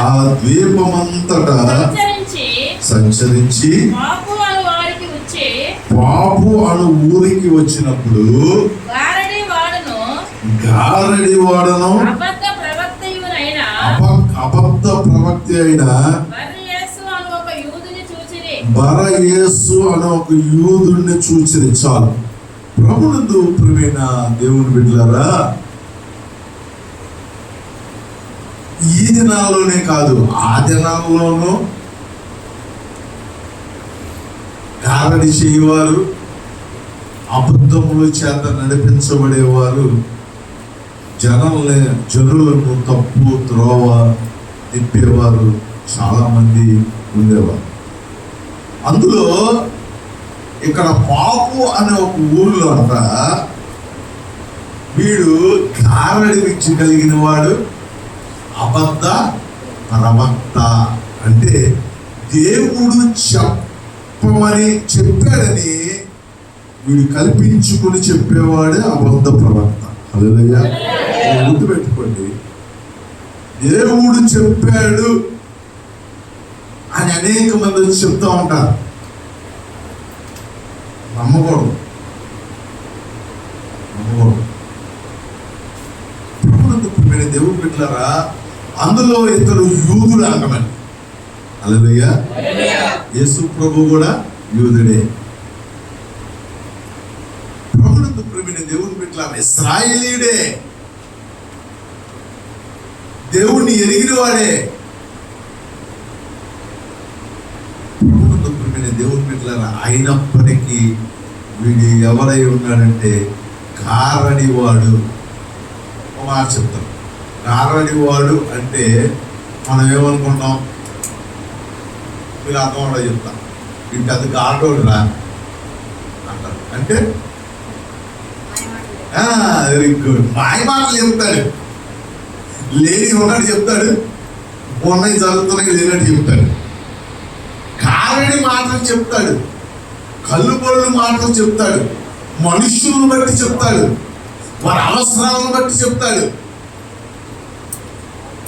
ఆ ద్వీపమంతటా సంచరించి పాపు అను ఊరికి వచ్చినప్పుడు గారడి వాడను అబద్ధ ప్రవక్త అయిన బరయేసు అనే ఒక యూదుడిని చూచిరి. చాలు. ప్రభునందు ప్రియమైన దేవుని బిడ్డలారా, ఈ దినాల్లోనే కాదు, ఆ దినాల్లోనూ గారడి చేయవారు, అబద్ధముల చేత నడిపించబడేవారు, జనులను తప్పు త్రోవ తిప్పేవారు చాలా మంది ఉండేవారు. అందులో ఇక్కడ పాపు అనే ఒక ఊరిలో అంట వీడు గారడి విద్య కలిగిన వాడు, అబద్ధ ప్రవక్త. అంటే దేవుడు చెప్పమని చెప్పాడని వీడు కల్పించుకుని చెప్పేవాడే అబద్ధ ప్రవక్త. హల్లెలూయా. గుర్తు పెట్టుకోండి, దేవుడు చెప్పాడు అని అనేక మంది వచ్చి చెప్తా ఉంటారు. నమ్మకూడదు. ప్రభునందు దేవుడు పెట్టారా, అందులో ఇతడు యూదుడు అంగమని. హల్లెలూయా. యేసు ప్రభు కూడా యూదుడే. ప్రభునందు ప్రియమైన దేవుని పెట్టారా, ఇశ్రాయేలీయుడే, దేవుణ్ణి ఎరిగిన వాడే. ప్రభునందు ప్రియమైన దేవుని పెట్టారా, అయినప్పటికీ వీడు ఎవరై ఉన్నాడంటే గారడివాడు. మాట చెప్తాం, గారడివాడు అంటే మనం ఏమనుకుంటాం, మీరు అర్థం కూడా చెప్తాం, వీడికి అది గారడోడు రా అంటారు. అంటే వెరీ గుడ్, మాయ మాటలు చెప్తాడు, లేని ఉన్నట్టు చెప్తాడు, ఉన్నాయి జరుగుతున్నాయి లేనట్టు చెప్తాడు, గారడి మాటలు చెప్తాడు, కళ్ళు పొరులు మాటలు చెప్తాడు, మనుషులను బట్టి చెప్తాడు, వారి అవసరాలను బట్టి చెప్తాడు.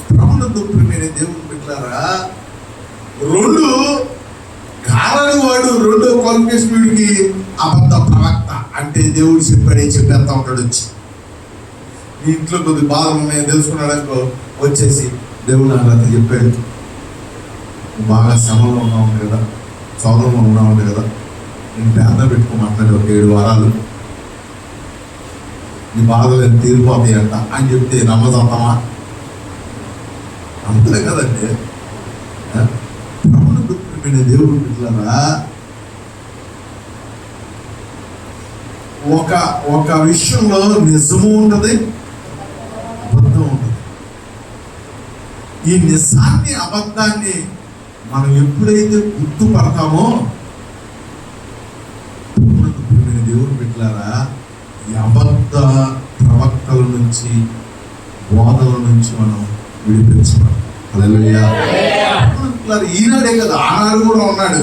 ప్రభునందు ప్రియమైన దేవుని బిడ్డలారా, రెండు గారడి వాడు, రెండో క్వాలిఫికేషన్ వీడికి అబద్ధ ప్రవక్త. అంటే దేవుడు చెప్పాడే చెప్పేస్తా ఉంటాడు. వచ్చి మీ ఇంట్లో కొద్ది బాధలు ఉన్నాయి తెలుసుకున్నాడనుకో, వచ్చేసి దేవుడు నాకు అంత చెప్పాడు, బాగా శ్రమలో ఉన్నావు కదా, సౌదంలో ఉన్నావు కదా, నేను పేద పెట్టుకోమంటున్నాడు ఒక 7 వారాలు, ఈ బాధలు తీరిపోతాయి అంట అని చెప్తే నమ్మదమ్మా? అంతే కదండి. దేవుడు బిడ్డలారా, ఒక విషయంలో నిజము ఉంటుంది, అబద్ధం ఉంటుంది. ఈ నిజాన్ని అబద్ధాన్ని మనం ఎప్పుడైతే గుర్తుపడతామో, దేవుడు బిడ్డలారా, ఈ అబద్ధ ప్రవక్తల నుంచి, బోధల నుంచి మనం విడిపించబడతాం. హల్లెలూయా. ఈనాడే కదా, ఆనాడు కూడా ఉన్నాడు.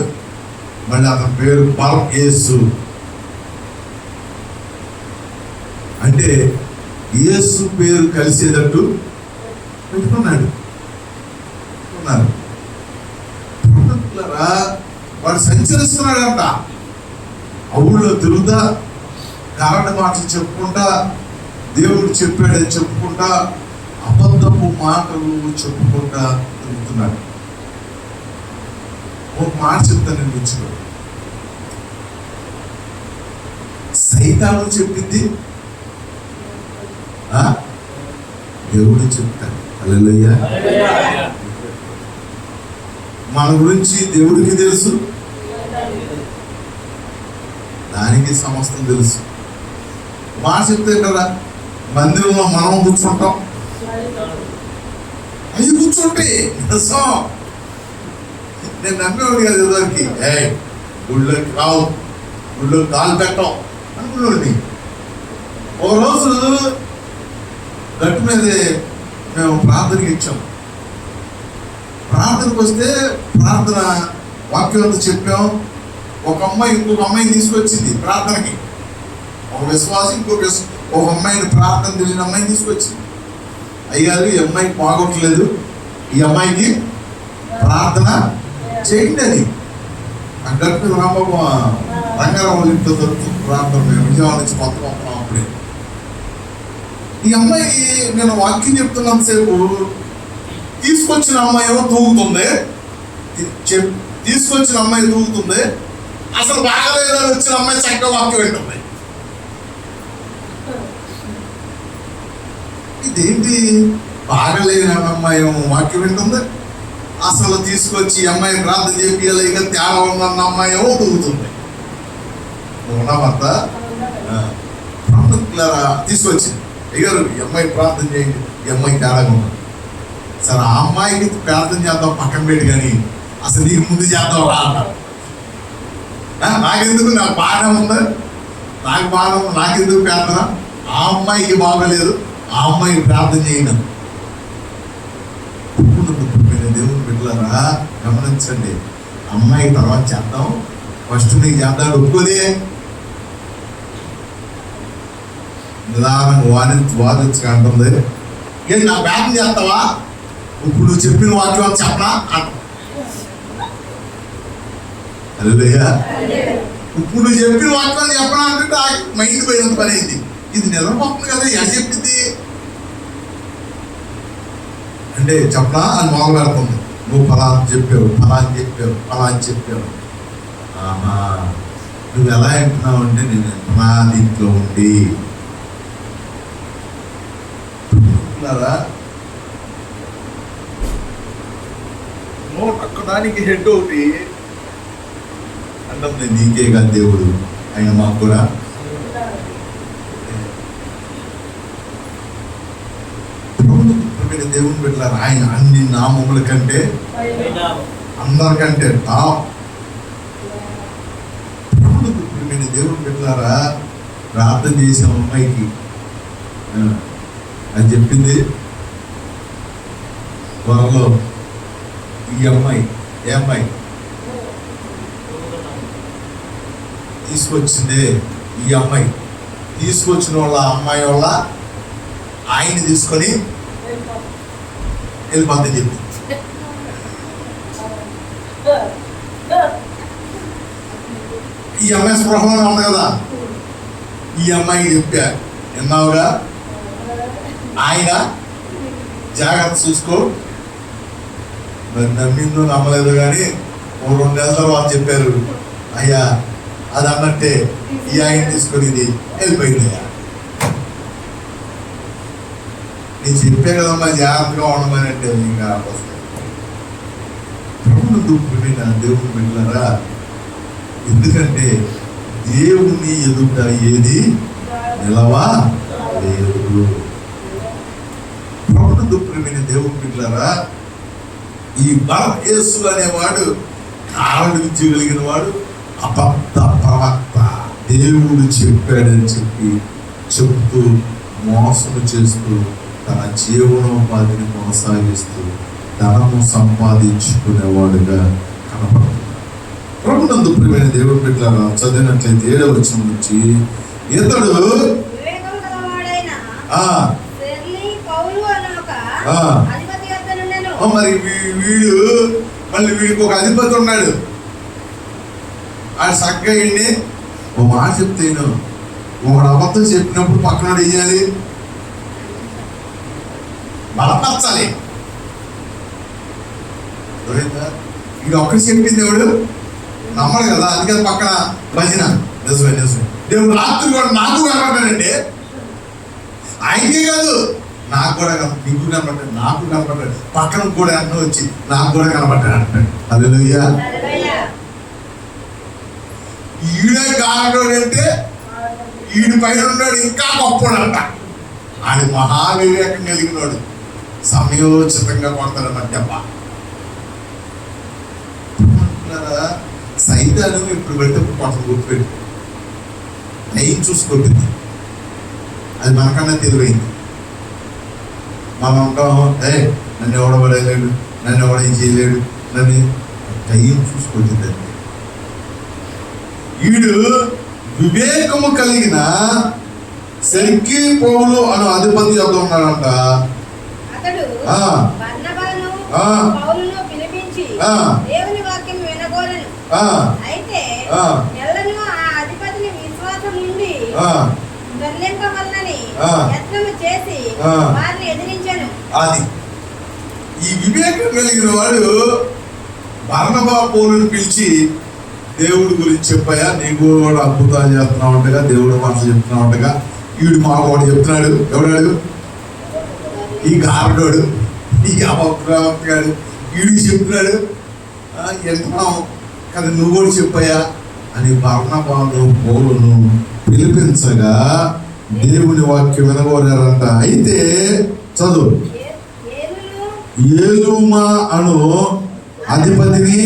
మళ్ళీ అతని పేరు బరయేసు. అంటే యేసు పేరు కలిసేటట్టు పెట్టుకున్నాడు. వాడు సంచరిస్తున్నాడంట, ఊళ్ళో తిరుగుతా, గారడి మాటలు చెప్పుకుంటా, దేవుడు చెప్పాడని చెప్పుకుంటా, అబద్ధపు మాటలు చెప్పుకుంటా తిరుగుతున్నాడు. ఒక మాట చెప్తాను నేను కూర్చుని, సైతాను చెప్పింది దేవుడు చెప్తాడు. హల్లెలూయా. మన గురించి దేవుడికి తెలుసు, దానికి సమస్తం తెలుసు. మాట చెప్తే కదా మందిరంలో మనం కూర్చుంటాం, అది కూర్చుంటే నిజం. నేను నమ్మేవాడు కదా ఎదురికి, గుళ్ళోకి రావు, గుళ్ళో కాలు పెట్టాం అనుకున్నాడు. ఒకరోజు గట్టు మీదే మేము ప్రార్థనకి ఇచ్చాం. ప్రార్థనకు వస్తే ప్రార్థన వాక్యం అంతా చెప్పాం. ఒక అమ్మాయి ఇంకొక అమ్మాయిని తీసుకొచ్చింది ప్రార్థనకి. ఒక విశ్వాసం ఒక అమ్మాయిని, ప్రార్థన తెలియని అమ్మాయిని తీసుకొచ్చింది. అయ్యారు, ఈ అమ్మాయికి బాగోట్లేదు, ఈ అమ్మాయికి ప్రార్థన చేయండి అని. ఆ గట్టు రామబాబు రంగారావు ఇంట్లో దొరుకుతుంది ప్రార్థన. మేము విజయవాడ నుంచి కొత్త పంపడం అప్పుడే. ఈ అమ్మాయి నేను వాక్యం చెప్తున్నంతసేపు తీసుకొచ్చిన అమ్మాయి ఏమో తూగుతుంది, తీసుకొచ్చిన అమ్మాయి తూగుతుంది, అసలు బాగలేదని వచ్చిన అమ్మాయి చక్కగా వాక్యం వింటుంది. ఇదేంటి, బాగలేని అమ్మాయి ఏమో వాక్యం వింటుంది, అసలు తీసుకొచ్చి అమ్మాయి ప్రార్థన చేయాలి ఇక తేడా ఉన్న అమ్మాయి ఏమో తూగుతుంది. ఉన్నామంతా తీసుకొచ్చింది. అయ్యారు ఈ అమ్మాయి ప్రార్థన చేయండి, ఈ అమ్మాయి తేడాగా ఉంది. సరే ఆ అమ్మాయికి ప్రార్థన చేద్దాం పక్కన పెట్టి, కానీ అసలు నీకు ముందు చేద్దాం రా అన్నారు. నాకెందుకు, నాకు బాగానే ఉంది, నాకు బాగా ఉంది, నాకెందుకు ప్రార్థన, ఆ అమ్మాయికి బాగలేదు, ఆ అమ్మాయికి ప్రార్థన చేయను. దేవుని బిడ్డలారా గమనించండి, అమ్మాయి తర్వాత చేద్దాం, ఫస్ట్ నీకు చేద్దాం ఒప్పుకోదే. నిదానంగా వాదించకంటుంది. ఏంటి నా ప్రార్థన చేస్తావా, ఇప్పుడు నువ్వు చెప్పిన వాక్యం చెప్పనా అంట. అదేయ్యా, ఇప్పుడు నువ్వు చెప్పిన వాక్యం చెప్పనా అంటే మైండ్ పోయినంత పని అయింది. ఇది నిద్రపోతుంది కదా, ఎలా చెప్పింది అంటే చెప్పనా అని మొదలు పెడుతుంది. నువ్వు ఫలాన్ని చెప్పావు, ఫలాన్ని చెప్పావు, ఫలాన్ని చెప్పావు. ఆహా, నువ్వు ఎలా అంటున్నావు అంటే నేను నా దీంట్లో ఉండి ఒక్కదానికి హెడ్ ఒకటి అంటే నీకే కాదు దేవుడు, ఆయన మాకు కూడా దేవుని పెట్టారు. ఆయన అన్ని నామముల కంటే అందరికంటే టాప్. దేవుని పెట్టారా ప్రార్థన చేసిన అమ్మాయికి అని చెప్పింది. త్వరలో ఈ అమ్మాయి ఏ అమ్మాయి తీసుకొచ్చిందే, ఈ అమ్మాయి తీసుకొచ్చిన వాళ్ళ అమ్మాయి వాళ్ళ ఆయన్ని తీసుకొని వెళ్ళిపోద్దని చెప్పి ఈ అమ్మాయి స్పృహంగా ఉంది కదా, ఈ అమ్మాయికి చెప్పా, విన్నావుగా ఆయన జాగ్రత్త చూసుకో. మరి నమ్మిందో నమ్మలేదు కానీ 2 నెలల తర్వాత చెప్పారు, అయ్యా అది అన్నట్టే ఈ ఆయన తీసుకొని ఇది వెళ్ళిపోయింది. అయ్యా నేను చెప్పే కదమ్మా జాగ్రత్తగా ఉండమని అంటే ఇంకా దేవుని బిడ్డలారా, ఎందుకంటే దేవుని ఎదుట ఏది నిలవా లేదు. ప్రభుత్వ దుఃఖమైన దేవుని బిడ్డలారా, ఈ యేసు అనేవాడు కారణం ఇచ్చగలిగిన వాడు అబద్ధ ప్రవక్త. దేవుడు చెప్పాడని చెప్తూ మోసం చేస్తూ తన జీవనోపాధిని కొనసాగిస్తూ ధనము సంపాదించుకునేవాడుగా కనపడుతున్నాడు. ప్రభునందు ప్రియమైన దేవుని బిడ్డలారా, చదివినట్లయితే 7వ వచనం నుంచి ఇతడు మరి వీడు మళ్ళీ వీడికి ఒక అధిపతి ఉన్నాడు. ఆ సగ్గయ్యండి ఒక మాట చెప్తేను, ఒకడు అబద్ధం చెప్పినప్పుడు పక్కన ఏం చేయాలి, బలపరచాలి. ఇది ఒక్కటి చెప్పింది దేవుడు నమ్మడు కదా, అందుకే పక్కన భజన. నిజమే నిజమే, దేవుడు రాత్రి కూడా నాకు కనపడ్డాడండి. ఆయనకే కాదు నాకు కూడా నీకు కనపడ్డాడు, నాకు కనపడ్డాడు, పక్కన కూడా అన్న వచ్చి నాకు కూడా కనపడ్డాడు అంటాడు. హల్లెలూయా. ఈడే కారణం అంటే ఈడి పైన ఉన్నాడు ఇంకా గొప్పడు అంట. ఆడి మహావివేకం కలిగినాడు, సమయోచితంగా కొడతాడన్నమాట దెబ్బ. సైతాను ఇప్పుడు పెడితే కొంత గుర్తుపెట్టి టైం చూసుకుంటుంది. అది మనకన్నా తెలివైంది. మనం అంటాం, నన్ను ఎవడబడలేడు, నన్ను ఎవడేం చేయలేడు, నన్ను టైం చూసుకుంటుంది. వీడు వివేకము కలిగిన సెర్గీ పౌలు అను అధిపతి యొద్ద ఉన్నాడంట. పౌలును పిలిపించి దేవుని వాక్యం వినగోరెను. అయితే ఎల్లనూ ఆ అధిపతిని విశ్వాసం నుండి దొర్లింపవలనని యత్నము చేసి వారిని ఎదిరించెను. అది ఈ వివేకం కలిగిన వాడు బర్నబా పౌలుని పిలిచి దేవుడి గురించి చెప్పాయా, నీకు కూడా అద్భుతాలు చేస్తున్నా ఉండగా, దేవుడు మాటలు చెప్తున్నా ఉండగా, వీడు మా వాడు చెప్తున్నాడు, ఎవడాడు ఈ గారడోడు, ఈ అపప్రవక్తగాడు, వీడు చెప్తున్నాడు వెళ్తున్నాం కదా, నువ్వు కూడా చెప్పాయా అని బర్నబాను పౌలును పిలిపించగా దేవుని వాక్యం వినగోరారంట. అయితే చదువు, ఏలుమా అను అధిపతిని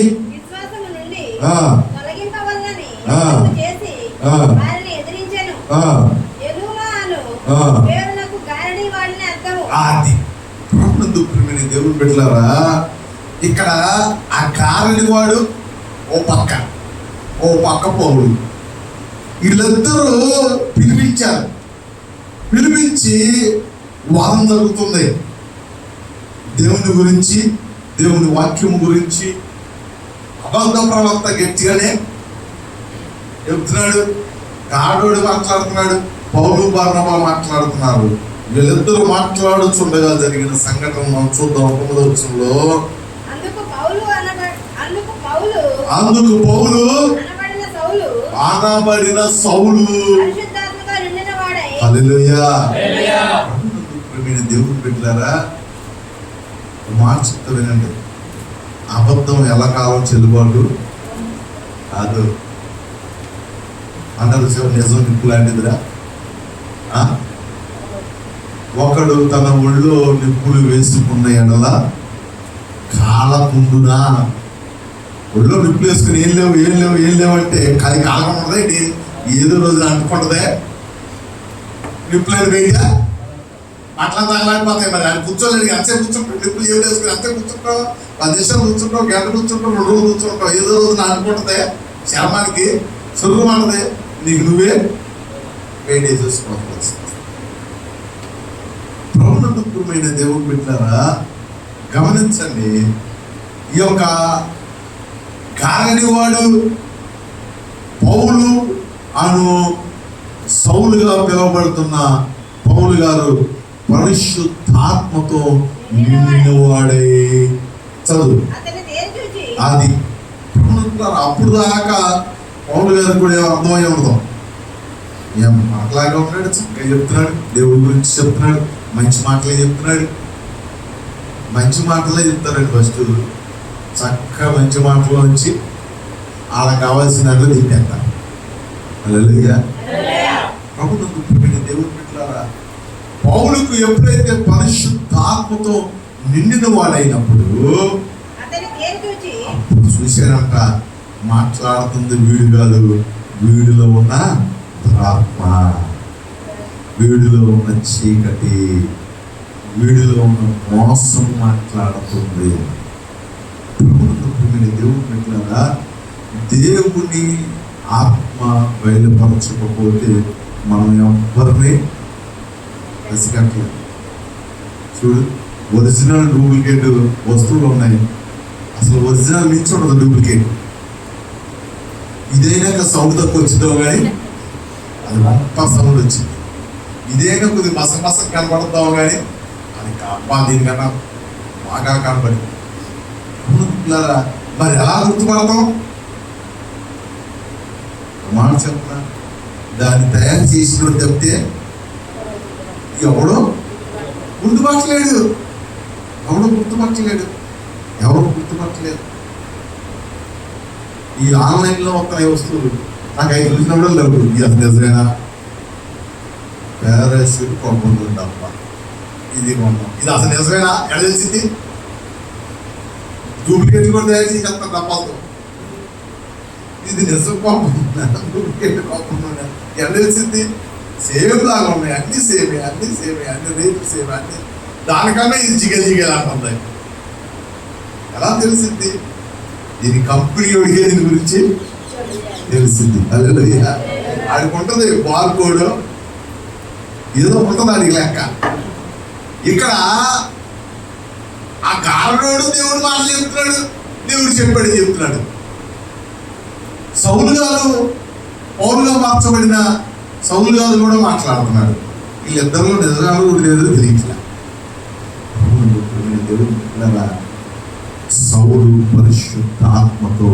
అది ప్రభునందుకుని దేవుని బిడ్డలారా, ఇక్కడ ఆ కారణి వాడు ఓ పక్క పౌలు, వీళ్ళిద్దరూ పిలిపించారు. పిలిపించి వాదన జరుగుతుంది దేవుని గురించి, దేవుని వాక్యం గురించి. అబద్ధ ప్రవక్త గట్టిగానే చెప్తున్నాడు, గాడోడు మాట్లాడుతున్నాడు, పౌలు బర్నబా మాట్లాడుతున్నారు. వీళ్ళిద్దరూ మాట్లాడుచుండగా జరిగిన సంఘటన మనం చూద్దాం. 9వ వచనంలో, అందుకు పౌలు అనబడిన సౌలు హల్లెలూయా. దేవుని బిడ్డలారా, మాట చెప్తా వినండి. అబద్ధం ఎల్లకాలం చెల్లుబాటు కాదు అన్నారు. నిజం నిప్పు లాంటిదిరా. ఒకడు తన ఒళ్ళో నిప్పులు వేసుకున్న ఎడల కాలకుండునా. ఒళ్ళో నిప్పులు వేసుకుని ఏం లేవు అంటే అది కాలం ఉండదండి, ఏదో రోజున అంటుకుంటుందే. నిప్పులని వేయగా అట్లా తగలేకపోతాయి. మరి ఆయన కూర్చోలేడు, అంతే కూర్చుంటాం, నిప్పులు ఏడు వేసుకుని అంతే కూర్చుంటాం, 10 నిమిషాలు కూర్చుంటాం, గంట కూర్చుంటాం, 2 రోజులు కూర్చుంటాం, ఏదో రోజున అనుకుంటుందే, శర్మానికి సులువు అన్నదే. నీకు నువ్వే వేడి చేసుకోవాలి. ప్రభునందుకుమైన దేవుని బిడ్డలారా, గమనించండి, ఈ యొక్క కారణివాడు పౌలు అను సౌలుగా పిలువబడుతున్న పౌలు గారు పరిశుద్ధాత్మతో నిండినవాడే. చదువు అది. అప్పుడు దాకా పౌలు గారు కూడా ఏమో అర్థమై ఉండదు, ఏం మాటలాగా ఉన్నాడు, చక్కగా చెప్తున్నాడు, దేవుడి గురించి చెప్తున్నాడు, మంచి మాటలే చెప్తున్నాడు. మంచి మాటలే చెప్తారండి. ఫస్ట్ చక్కగా మంచి మాటలు వచ్చి వాళ్ళకి కావాల్సినట్లు తింటేస్తారు. హల్లెలూయా. ప్రభునందు దేవుని బిడ్డలారా, పౌలుకు ఎప్పుడైతే పరిశుద్ధాత్మతో నిండిన వాడైనప్పుడు అప్పుడు చూశారంట, మాట్లాడుతుంది వీడు కాదు, వీడిలో ఉన్న ఆత్మ, వీడిలో ఉన్న చీకటి, వీడిలో ఉన్న మోసం మాట్లాడుతుంది. దేవుని బిడ్డలారా, దేవుని ఆత్మ బయలుపరచకపోతే మనం ఎవరిని రసికట్లేదు. చూడు, ఒరిజినల్ డూప్లికేట్ వస్తువులు ఉన్నాయి, అసలు ఒరిజినల్ మించి ఉండదు డూప్లికేట్. ఇదైనాక సౌండ్ తక్కువ వచ్చిందో కానీ అది గొప్ప సౌండ్ వచ్చింది. ఇదైనా కొద్ది మసమస కనబడతావు కానీ అది అబ్బా దీనికన్నా బాగా కనబడి. మరి ఎలా గుర్తుపడతాం? మాట చెప్తున్నా, దాన్ని తయారు చేసినోడు తప్పితే ఎవడో గుర్తుపట్టలేడు. ఎవరు గుర్తుపట్టలేదు. ఈ ఆన్లైన్లో వస్తాయి వస్తువులు, నాకు అవి చూసినప్పుడు లేవు. ఇది నిజమేనా? పారాషూట్ కొనుక్కుంటుంది అబ్బ, ఇది కొన్నాం, ఇది అసలు నిజమేనా? ఎడ తెలిసింది? డూప్లికేట్ కూడా తయారు చేసి చెప్తాను డబ్బాలతో. ఇది నిజం కోపం, డూప్లికేట్ కోపం ఎడ తెలిసింది? సేమ్ లాగా ఉన్నాయి, అన్ని సేమే, అన్ని రేట్లు సేమే, అన్ని దానికన్నా ఇది జిగేలు అంటుంది. ఎలా తెలిసింది? దీని కంపెనీ ఒడిగే దీని గురించి తెలిసింది. హల్లెలూయా. ఆడికి ఉంటుంది బార్ కోడ్, ఏదో ఉంటుంది ఆడికి లెక్క. ఇక్కడ ఆ కారణోడు దేవుడు మాటలు చెప్తున్నాడు, దేవుడు చెప్పాడు చెప్తున్నాడు. సౌలు గారు పౌలుగా మార్చబడిన సౌలు గారు కూడా మాట్లాడుతున్నాడు. వీళ్ళిద్దరిలో నిజాలు కూడా లేదో తెలియట్లా. దేవుడు సౌలు పరిశుద్ధ ఆత్మతో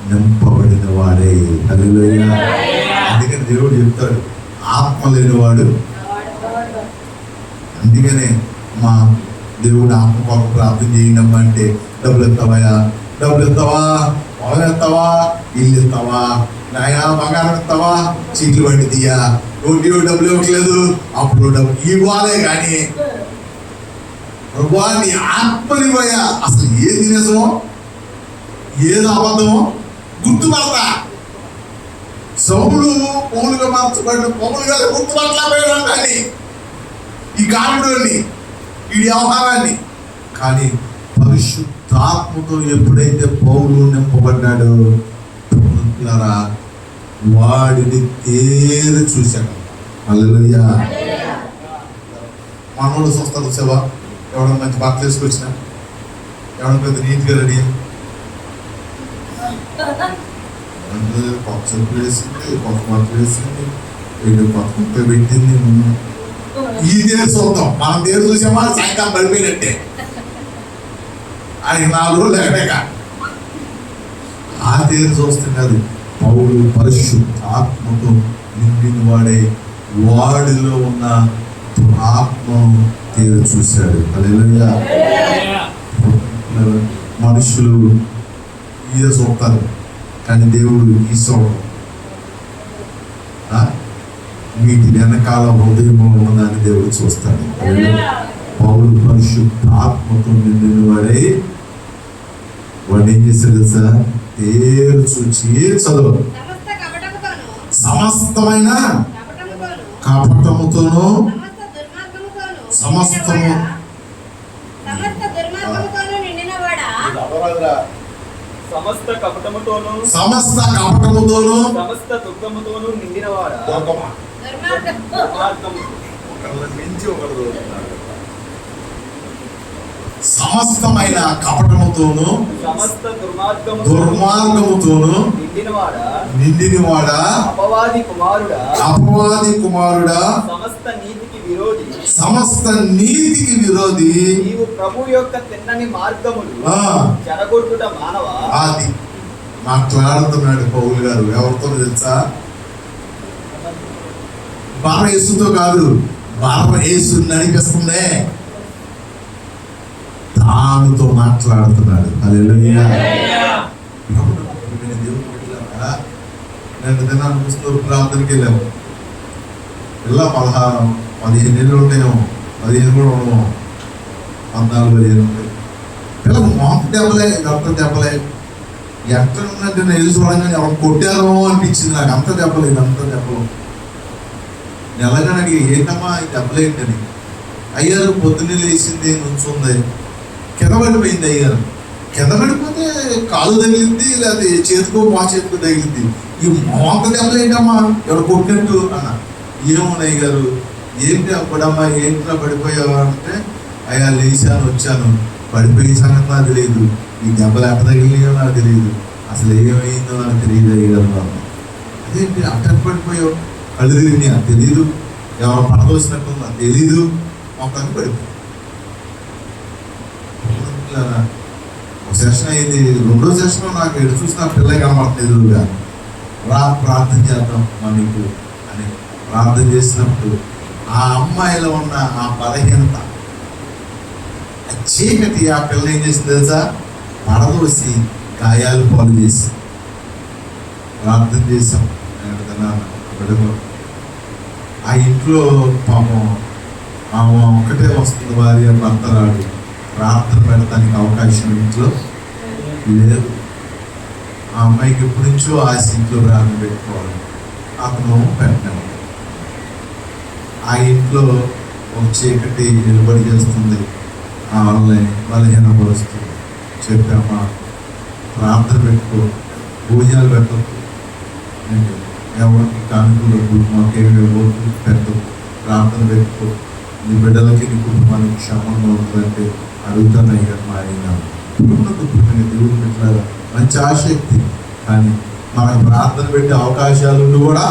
నింపబడిన వాడే. హల్లెలూయా. అందుకని దేవుడు చెప్తాడు ఆత్మ లేనివాడు. అందుకనే మా దేవుడు ఆత్మ కొరకు ప్రార్థన చేయండి అంటే డబ్బులు ఎత్తావా, డబ్బులు ఎత్తావా, పొలం ఎత్తావా, ఇల్లు ఎత్తావా, నాయన బంగారం ఎత్తావా, చీట్లు బండి తీయా, రోడ్డు డబ్బులు ఇవ్వట్లేదు, అప్పుడు డబ్బులు ఇవ్వాలే కానీ ప్రభువా నీ ఆత్మనివయ్యా. అసలు ఏది నిజమో ఏది అబద్ధమో గుర్తుపడతా. సౌలు పౌలుగా మార్చబడిన పౌలు గారు గుర్తుపట్టలేకపోయాడు కానీ ఈ కారణాన్ని ఈ వ్యవహారాన్ని. కానీ పరిశుద్ధాత్మతో ఎప్పుడైతే పౌలు నింపబడ్డాడో వాడిని తేరు చూశాడు. హల్లెలూయా. మనోళ్ళు చూస్తారు సేవ, ఎవడన్నా మంచి బట్టలు వేసుకొచ్చినా, ఎవడన్నా పెద్ద నీట్గా రెడీ కొత్త చెప్పులు వేసింది, కొత్త బట్టలు వేసింది, కొత్త ముక్క పెట్టింది. ఈ దేరు చూద్దాం, మనం దేరు చూసామా సాయంకాలం పడిపోయినట్టే. ఆయన 4 రోజులు ఎక్కడేక ఆ దేరు చూస్తున్నారు. పౌలు పరిశుద్ధ ఆత్మతో నిండిన వాడే వాడిలో ఉన్న ఆత్మను తేరు చూశాడు. హల్లెలూయా. మనుషులు ఈయ చూస్తారు కానీ దేవుడు ఈ చూడడం. వీటి వెనకాల హృదయంలో ఉన్నదాన్ని దేవుడు చూస్తాడు. పౌలు పరిశుద్ధ ఆత్మతో నిండిన వాడే వాడు ఏం చేశాడు తెలుసా? తేరు చూచి చదువు సమస్తమైన కపటముతోను సమస్తము సమస్త కపటముతోను సమస్త కపటముతోను సమస్త దుఃఖముతోను నిండినవాడా. సమస్తమైన కపటముతోను సమస్త దుర్మార్గముతోను నిండినవాడా, అపవాది కుమారుడా, సమస్త నీతికి విరోధి, సమస్త నీతికి విరోధి, నీవు ప్రభు యొక్క తిన్నని మార్గములు చెడగొట్టుట మానవా. అది మాట్లాడుతున్నాడు పౌలు గారు. ఎవరితో తెలుసా? బారయేసుతో కాదు, బారయేసు నడిపిస్తుందే దానితో మాట్లాడుతున్నాడు. హల్లెలూయా. నేను దినాన్ని ముస్తూరు ప్రాంతానికి వెళ్ళాము. ఇలా 15 ఏళ్ళు ఉంటాయేమో, 15 కూడా ఉండవు, 14-15 ఉంటాయి. పిల్లలు మాకు దెబ్బలే, అంత దెబ్బలే. ఎక్కడ ఉన్నట్టు నేను వెళ్ళి చూడంగానే ఎవరు కొట్టారో అనిపించింది నాకు. అంత దెబ్బలేదు, అంత దెబ్బలు. నెలగా అడిగి ఏంటమ్మా ఈ దెబ్బలేంటని. అయ్యారు పొద్దున్నే లేచింది, నుంచుంది, కింద పడిపోయింది. అయ్యారు కింద పడిపోతే కాలు తగిలింది, లేకపోతే చేతికో మా చేతికో తగిలింది. ఈ మోంత దెబ్బలు ఏంటమ్మా ఎవరు కొట్టినట్టు అన్న. ఏమున్నాయి గారు, ఏంటి అప్పుడమ్మా ఏంటిలా పడిపోయావా అంటే, అయ్యా లేచాను వచ్చాను, పడిపోయే సంగతి నాకు తెలియదు, ఈ దెబ్బలు ఎట్ట తగిలినాయో నాకు తెలియదు, అసలు ఏమైందో నాకు తెలియదు అయ్యారు. అదేంటి అట్ట పడిపోయావు, కళ్ళు తిరిగినాయా తెలీదు, ఎవరు పడదోసినట్టుందా తెలీదు, మొత్తానికి పడిపోయి. ఒక సెషన్ అయింది, 2వ సెషన్ నాకు ఎటు చూసిన పిల్లలు కనబడలేదు. ప్రార్థన చేద్దాం మనకు అని ప్రార్థన చేసినప్పుడు ఆ అమ్మాయిలో ఉన్న ఆ బలహీనత, ఆ చీకటి ఆ పిల్ల ఏం చేసింది తెలుసా? పడదోసి గాయాలు పాలు చేసి ప్రార్థన చేసాం. ఆ ఇంట్లో పాపం ఆమె ఒక్కటే వస్తుంది, భార్య భర్త రాడు. ప్రార్థన పెడతానికి అవకాశం ఇంట్లో లేదు. ఆ అమ్మాయికి ఎప్పటి నుంచో ఆశ ఇంట్లో ప్రార్థన పెట్టుకోవాలి, అతను పెట్టాము. ఆ ఇంట్లో ఒక చీకటి నిలబడి చేస్తుంది, వాళ్ళని బలహీనపరుస్తుంది. చెప్పామా ప్రార్థన పెట్టుకో, భోజనాలు పెట్టద్దు, ఎవరికి కానుకలు మాకేమి పెట్టు, ప్రార్థన పెట్టుకో, నీ బిడ్డలకి నీ కుటుంబానికి క్షేమంగా ఉంటుందంటే అడుగుతానయ్యా మా ఆయన దేవుడు పెట్టారా మంచి ఆసక్తి, కానీ మనకు ప్రార్థన పెట్టే అవకాశాలు ఉండి కూడా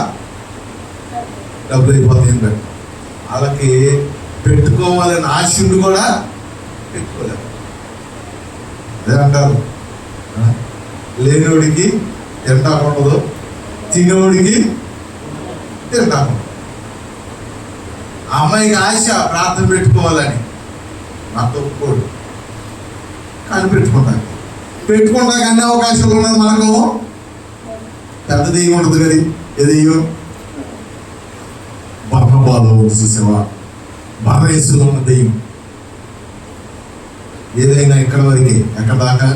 డబ్బులు అయిపోతాయి పెట్ట వాళ్ళకి పెట్టుకోవాలని ఆశ ఉండి కూడా పెట్టుకోలేదు. అదే అంటారు, లేనివాడికి తింటాకుండదు, తినేవాడికి తింటాకుండదు. ఆ అమ్మాయికి ఆశ ప్రార్థన పెట్టుకోవాలని, నాకు ఒప్పుకోడు, కానీ పెట్టుకుంటా అన్ని అవకాశాలు ఉన్నది మనకు. పెద్ద దెయ్యం ఉంటుంది కదా, ఏ దెయ్యం? బర్నబాలో ఉంది చూసావా, బర్రేసులో ఉన్న దెయ్యం. ఏదైనా ఇక్కడ వరకే, ఎక్కడ దాకా?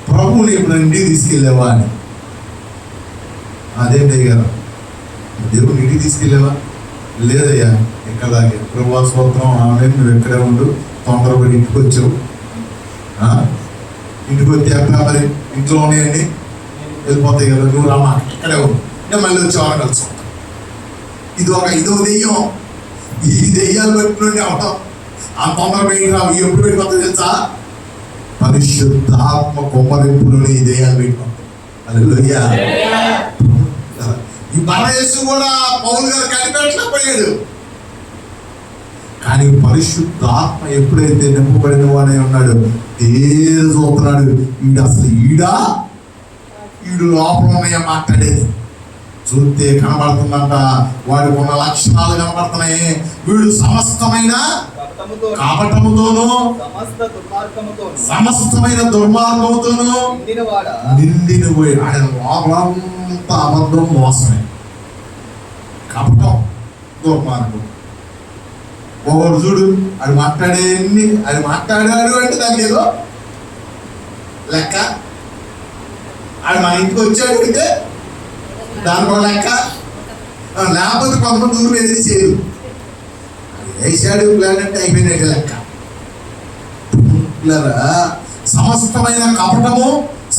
ప్రభువుని ఇప్పుడు ఇంటికి తీసుకెళ్ళావా అని. అదేంటి అయ్యారు, దేవుని ఇంటికి తీసుకెళ్ళావా? లేదయ్యా, ఎక్కడ దాకే. ప్రభు స్తోత్రం, ఆమె నువ్వు ఎక్కడే ఉండు, తొందరపడి ఇంటికి వచ్చావు. ఇంటికి వచ్చి ఎక్కడ మరి ఇంట్లో ఉన్నాయండి, వెళ్ళిపోతాయి కదా, నువ్వు రామా ఇక్కడే ఉండు, నేను మళ్ళీ వచ్చేవాళ్ళని కలుసుకుంటాను. ఇదో దెయ్యం. ఈ దెయ్యాలు పెట్టుకుని అవటం ఆ తొందరపడి రావు. ఎప్పుడు పెట్టుకోవచ్చు తెలుసా? పరిశుద్ధాత్మ కొమ్మరింపులోని ఈ దెయ్యాలు పెట్టుకుంటాం. హల్లెలూయా. ఈ బరయేసు కూడా పౌలు గారు కనిపెట్టలేకపోయాడు, కానీ పరిశుద్ధాత్మ ఎప్పుడైతే నింపబడిన వాడే ఉన్నాడు, తేరు చూస్తున్నాడు. ఈడు లోపల ఉన్నాయా మాట్లాడేది చూస్తే కనబడుతుందంట. వాడికి ఉన్న లక్షణాలు కనబడుతున్నాయి. వీడు సమస్తమైన కపటముతోను సమస్తమైన దుర్మార్గముతోను నిండిన పోయి ఆయన లోపలంతా అబద్ధం, మోసమే, కపటం, దుర్మార్గం. ఒకడు చూడు, అది మాట్లాడాడు అంటే దానికి ఏదో లెక్క. అది మా ఇంటికి వచ్చాడు అంటే దానికో లెక్క. లేకపోతే కొంతమంది ఊరు ఏది చేయరు, వేసాడు ప్లాన్ అంటే అయిపోయినట్టు లెక్క. సమస్తమైన కపటము,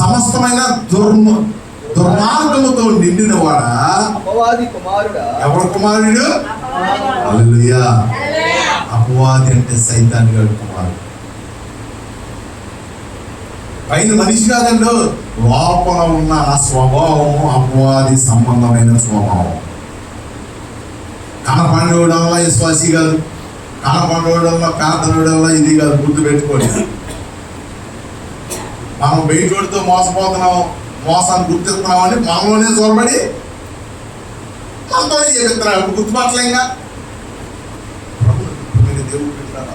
సమస్తమైన దుర్మార్గముతో నిండిన వాడా అపవాది కుమారుడా. ఎవరు కుమారుడు? హల్లెలూయా. అపవాది అంటే సైతాన్ గారి కుమారుడు. పైన మనిషి కాదండి, లోపల ఉన్న ఆ స్వభావము అపవాది సంబంధమైన స్వభావం. కనపడేవాడల్లా విశ్వాసి కాదు, కనపడేవాడల్లా ప్రార్థనోడల్లా ఇది కాదు. గుర్తుపెట్టుకోండి, మనం బయటోడితో మోసపోతున్నాం, మోసాన్ని గుర్తిస్తున్నామని మనలోనే చొరబడి మనతోనే చేపిస్తున్నాడు. గుర్తుపట్టలేంగా. దేవుడు పెట్టారా,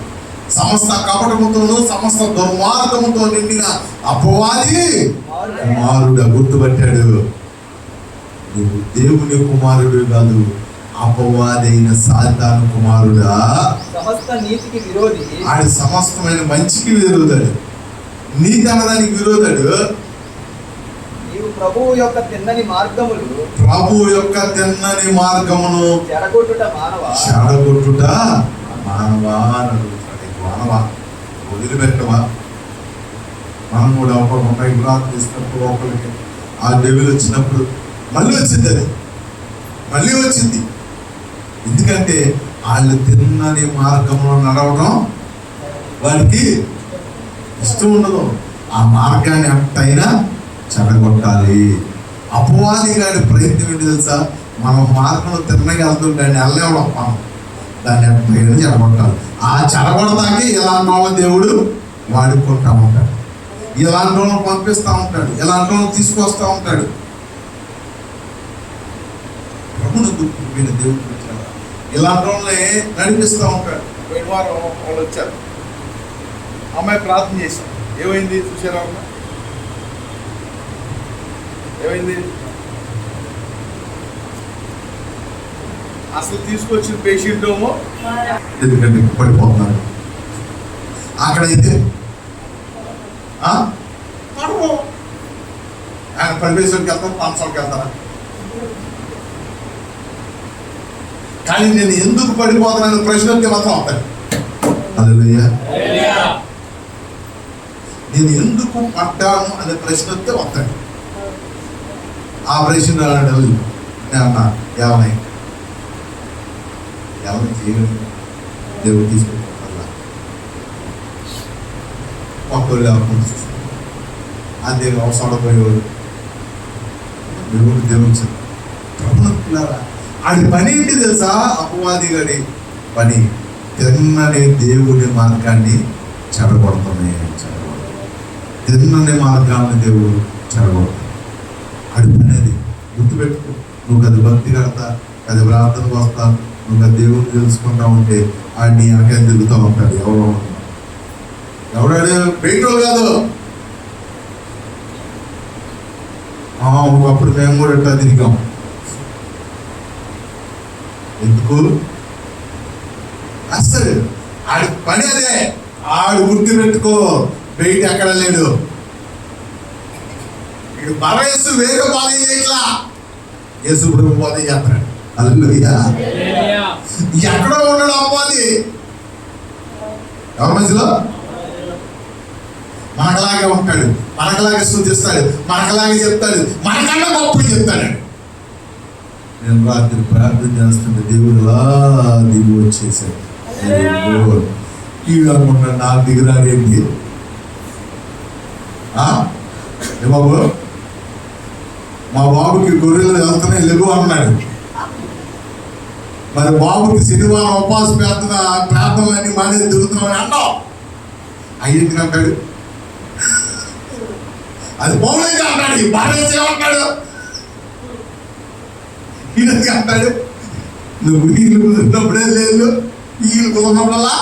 సమస్త కపటముతోను సమస్త దుర్మార్గముతో నిండిన అపవాది కుమారుడు. గుర్తుపట్టాడు, నువ్వు దేవుని కుమారుడు కాదు, అపవాదైన సాతాను కుమారుడా. సమస్త నీతికి విరోధి. ఆయన సమస్తమైన మంచికి విరోధుడు, నీతి అనడానికి విరోధుడు. నీవు ప్రభువు యొక్క తిన్నని మార్గమును చెడగొట్టుట మానవా అని అడుగుతాడు. మానవా వదిలిపెట్టవా? మనం కూడా ఒకరికి విరామం చేసినప్పుడు ఒకరికి ఆ డెవిల్ వచ్చినప్పుడు మళ్ళీ వచ్చింది. ఎందుకంటే వాళ్ళు తిన్నని మార్గంలో నడవడం వాడికి ఇష్టం ఉండదు. ఆ మార్గాన్ని ఎంతైనా చెడగొట్టాలి. అపవాది గారి ప్రయత్నం ఏంటి తెలుసా? మనం మార్గంలో తిన్నగా వెళ్తుంటే వెళ్ళేవడం, మనం దాన్ని ఎంతైనా చెడగొట్టాలి. ఆ చెడగొడతాకి ఇలాంటి వాళ్ళ దేవుడు వాడుకుంటా ఉంటాడు, ఇలాంటి వాళ్ళని పంపిస్తూ ఉంటాడు, ఇలాంటి వాళ్ళని తీసుకొస్తూ ఉంటాడు. ప్రభువును దేవుడు పెట్టాడు, ఇలాంటి వాళ్ళని నడిపిస్తూ ఉంటాడు. పోయిన వారం వాళ్ళు వచ్చారు, అమ్మాయి ప్రార్థన చేశాం. ఏమైంది చూసారా? ఏమైంది? అసలు తీసుకొచ్చిన పేషెంట్ ఏమో ఎందుకంటే పడిపోతున్నారు. అక్కడైతే ఆయన పడిపేసరికి వెళ్తారు, పాంచోకి వెళ్తారా? కానీ నేను ఎందుకు పడిపోతున్నాను ప్రశ్నకి మాత్రం వస్తాను. హల్లెలూయా. నేను ఎందుకు పడ్డాను అనే ప్రశ్న వస్తే వస్తాను. ఆ ప్రశ్న నేను అన్నా ఏమై చేయగలిగాను. దేవుడు తీసుకుంటారు ఒక్కరు లేకుండా అంతే అవసరం పోయేవాడు దేవుడు ప్రభుత్వారా ఆడి పని ఏంటి తెలుసా? అపవాది గడి పని తిన్నని దేవుడి మార్గాన్ని చెడగొడతామే. తిన్నని మార్గాన్ని దేవుడు చెడగొడతాడు. ఆడి పని అది గుర్తుపెట్టుకో. నువ్వు అది భక్తి కడతా, అది ప్రార్థనకు వస్తా, నువ్వు అది దేవుడిని తెలుసుకుంటా ఉంటే ఆడిని అక్కడ తిరుగుతూ ఉంటాడు. ఎవడాడు బయటోళ్ళు కాదు. ఒకప్పుడు మేము కూడా ఎట్లా తిరిగాం. ఎందుకు? అసలు ఆడి పని అదే. ఆడు గుర్తు పెట్టుకో, బయట ఎక్కడ లేడు. ఇటు పరమేశ్వరు వేరే బాధ చేయట్లా, యేసు ప్రభు బాధ చేస్తాడు. హల్లెలూయా. ఎక్కడో ఉన్నాడు అవ్వాలి. ఎవరి మధ్యలో? మనకలాగే ఉంటాడు, మనకలాగే స్తుతిస్తాడు, మనకలాగే చెప్తాడు, మనకన్నా గొప్ప చెప్తాడు. నేను రాత్రి ప్రార్థన చేస్తుంటే దేవుడులా దిగి వచ్చేసాడు. ఈడు అనుకుంటాడు నా దిగురాడేంటి బాబు, మా బాబుకి గొర్రెలు వెళ్తున్నాయి లెగు అన్నాడు. మరి బాబుకి శనివారం ఉపవాస ప్రార్థనలన్నీ మానేది తిరుగుతున్నామని అన్నావు. అయ్యింది అంటాడు. అది పౌరులుగా అంటాడు. ఈ భార్య ఏమంటాడు? ఈయనకి అంటాడు నువ్వు నీళ్ళు కుదిరినప్పుడే లేదు, నీళ్ళు కుదిరినప్పుడల్లా.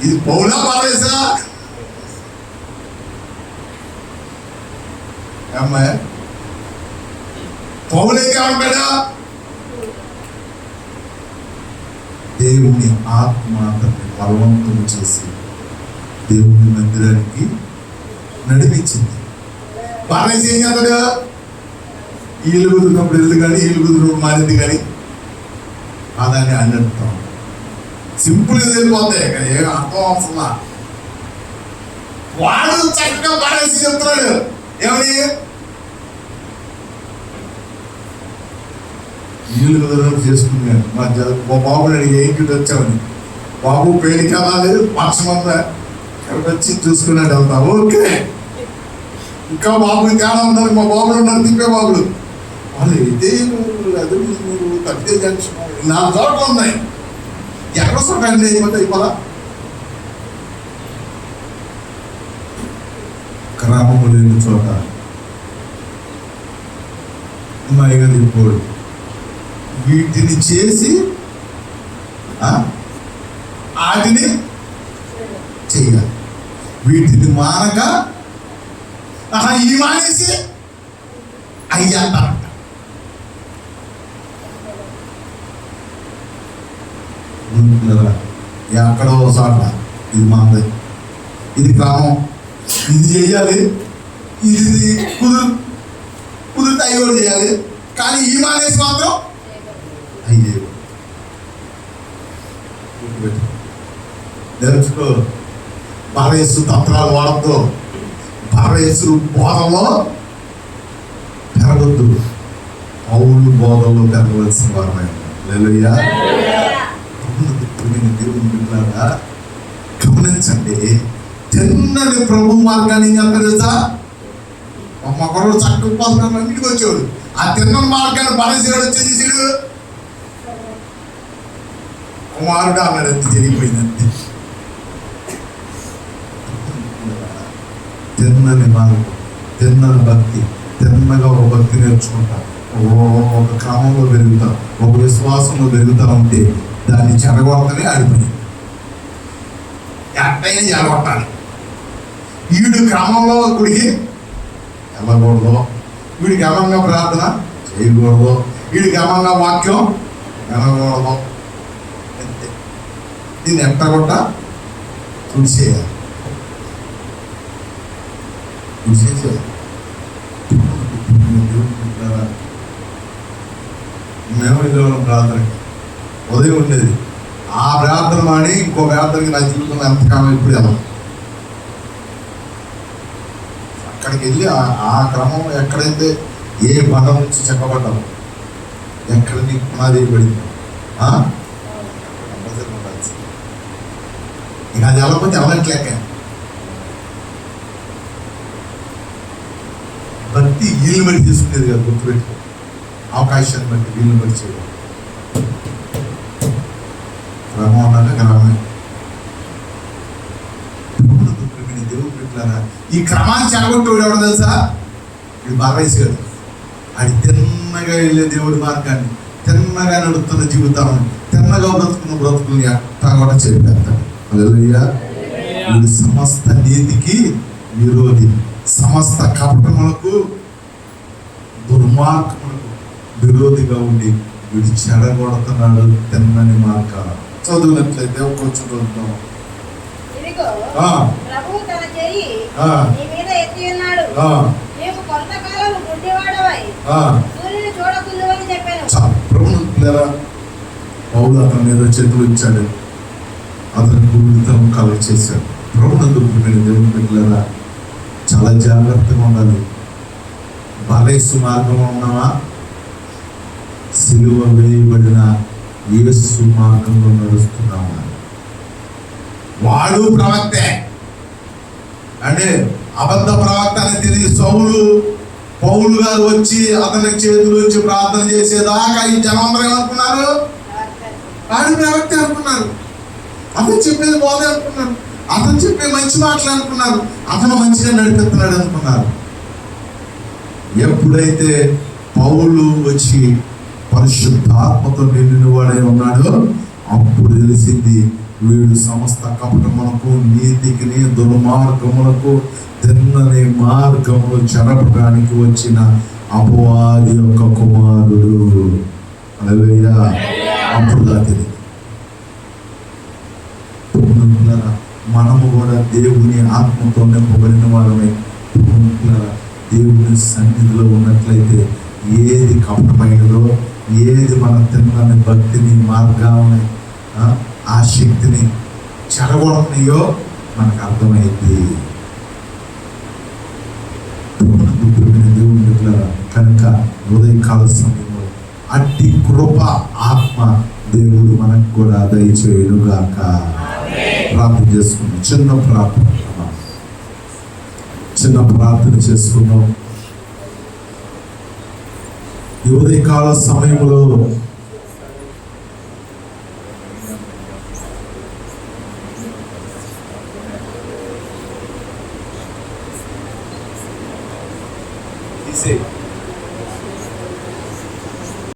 ఇది పౌలా బాధేసా? అమ్మాయి పౌలేగా ఉంటాడా? దేవుని ఆత్మ అతన్ని బలవంతం చేసి దేవుని మందిరానికి నడిపించింది. బాధేసి ఏం చేస్తాడు? ఈలు కుదిరినప్పుడు ఇల్లు కానీ, ఈలు కుదిరినప్పుడు మారింది కానీ అదాన్ని అన్నట్టుతాం. సింపుల్గా వెళ్ళిపోతాయి కానీ ఏం అర్థం అవసరంలా. వాడు చక్కగా బాధేసి చెప్తున్నాడు. ఏమని? నీళ్ళు కుదరడం చేసుకున్నాను. మా బాబుని అడిగి ఏంటి వచ్చామని. బాబు పేలికి వెళ్ళాలి, పక్షమంతా ఇక్కడికి వచ్చి చూసుకున్నాడు అంతా. ఓకే, ఇంకా బాబుని తేడా ఉన్నారు. మా బాబులు ఉన్నారు, తిప్పే బాబులు. వాళ్ళు అయితే అది తప్పితే జంక్షన్ 4 చోట్ల ఉన్నాయి. ఎక్కడ చూడండి అయిపోతాయి ఇవాళ గ్రామము లేని చోట మైగా దిపోడు వీటిని చేసి వాటిని చెయ్యాలి. వీటిని మానగా ఈ మానేసి అయ్యారంట. ఎక్కడో చోట ఇది మాది, ఇది క్రమం, ఇది చేయాలి, ఇది కుదిరితే అవి కూడా చేయాలి. కానీ ఈ మానేసి మాత్రం అయ్యే నేర్చుకో. పరమేశ్వరు తంత్రాలు వాడద్దు, పరమేశ్వరు బోధంలో పెరగొద్దు. పౌలు బోధంలో పెరగవలసిన వారమైనా. హల్లెలూయా. దేవుని బిడ్డలారా గమనించండి. తిన్నని ప్రభు మార్గాన్ని ఏం చేస్తారు తెలుసా? ఒకరు చక్క ఉపాసన ఇంటికి వచ్చేవాడు. ఆ తిన్న మార్గాన్ని బలసేవాడు వచ్చేసేసాడు. కుమారుడు అన్నాడు, అంతే జరిగిపోయిందంతే. తిన్నని మార్గం, తిన్నని భక్తి, తిన్నగా ఒక భక్తి నేర్చుకుంటా, ఒక క్రమంలో పెరుగుతా, ఒక విశ్వాసంలో పెరుగుతా ఉంటే దాన్ని చెడగొడతనే ఆడిపోయి ఎట్టయినా చెడగొట్టాలి. వీడు క్రమంలో గుడికి వెళ్ళకూడదు, వీడికి క్రమంగా ప్రార్థన చేయకూడదు, వీడికి క్రమంగా వాక్యం వినకూడదు. దీన్ని ఎట్టగొట్ట చూసేయాలి. మేము వెళ్ళేవాళ్ళం ప్రార్థనకి. ఉదయం ఉండేది ఆ ప్రార్థన మాని ఇంకో ప్రార్థనకి నా జీవితంలో ఎంతకాలం ఇప్పుడు వెళ్ళాం. అక్కడికి వెళ్ళి ఆ క్రమం ఎక్కడైతే ఏ బంధం నుంచి చెప్పబడ్డాము, ఎక్కడ నీకు పునాది పడింది కంపల్సరీ ఉండాల్సింది. ఇక అది వెళ్ళకపోతే వెళ్ళట్లేక. భక్తి వీళ్ళు బట్టి తీసుకునేది కదా, గుర్తుపెట్టుకో. అవకాశాన్ని బట్టి వీళ్ళు బట్టి చేయడం. క్రమం అన్నాక క్రమమే. దేవుడు పెట్టారా ఈ క్రమాన్ని చెడగొట్టేవాడు ఎవడో తెలుసా? ఇది బాగా అది తిన్నగా వెళ్ళే దేవుడి మార్గాన్ని, తిన్నగా నడుస్తున్న జీవితాన్ని, తిన్నగా బ్రతుకున్న బ్రతుకుల్ని అట్టా కూడా చెప్పేస్తాడు. హల్లెలూయా. వీడు సమస్త నీతికి విరోధి, సమస్త కపటములకు దుర్మార్గములకు విరోధిగా ఉండి వీడు చెడగొడుతున్నాడు తిన్నని మార్గాలు. చదువునట్లయితే కొంచెం చదువుతాం. ఇదిగో ఆ. ప్రభువు తన చెయ్యి ఆ. నీ మీద ఎత్తి ఉన్నాడు. నీవు కొంతకాలం గుడ్డివాడవై సూర్యుని చూడకుందువని చెప్పాను. ప్రభుత్వ పౌలు అతని మీద చేతులు ఇచ్చాడు, అతని గుడితనం కలెక్ట్ చేశాడు. ప్రభుత్వ దేవుని బిడ్డలారా చాలా జాగ్రత్తగా ఉండాలి. బలేసు మార్గంలో ఉన్నావా? సిలువ వేయబడిన యేసు మార్గంలో నడుస్తున్నావా? వాడు ప్రవక్తే అంటే అబద్ధ ప్రవక్త అని తిరిగి పౌలు గారు వచ్చి అతని చేతులు వచ్చి ప్రార్థన చేసేదాకా ఈ జనాందరూ ఏమనుకున్నారు? వాడు ప్రవక్త అనుకున్నారు. అతను చెప్పేది బాధ అనుకున్నారు. అతను చెప్పే మంచి మాటలు అనుకున్నారు. అతను మంచిగా నడిపిస్తున్నాడు అనుకున్నారు. ఎప్పుడైతే పౌలు వచ్చి పరిశుద్ధాత్మతో నిండిన వాడై ఉన్నాడో అప్పుడు తెలిసింది వీడు సమస్త కపటములకు, నీతికి, దుర్మార్గములకు, తిన్నని మార్గములు చెరపడానికి వచ్చిన అపవాది యొక్క కుమారుడు. హల్లెలూయా. అప్పుడు దాటిది. మనము కూడా దేవుని ఆత్మతో నింపబడిన వారమై దేవుని సన్నిధిలో ఉన్నట్లయితే ఏది కపటమైనదో, ఏది మన తిన్నని భక్తిని, మార్గాలని, ఆ శక్తిని చెడగొడుతున్నాయో మనకు అర్థమైంది. దేవుని బిడ్డలారా, కనుక ఉదయకాల సమయంలో అట్టి కృప ఆత్మ దేవుడు మనకు కూడా దయచేయుగాక. ప్రార్థన చేసుకున్నాం. చిన్న ప్రార్థన చేసుకున్నాం. ఈ ఉదయకాల సమయంలో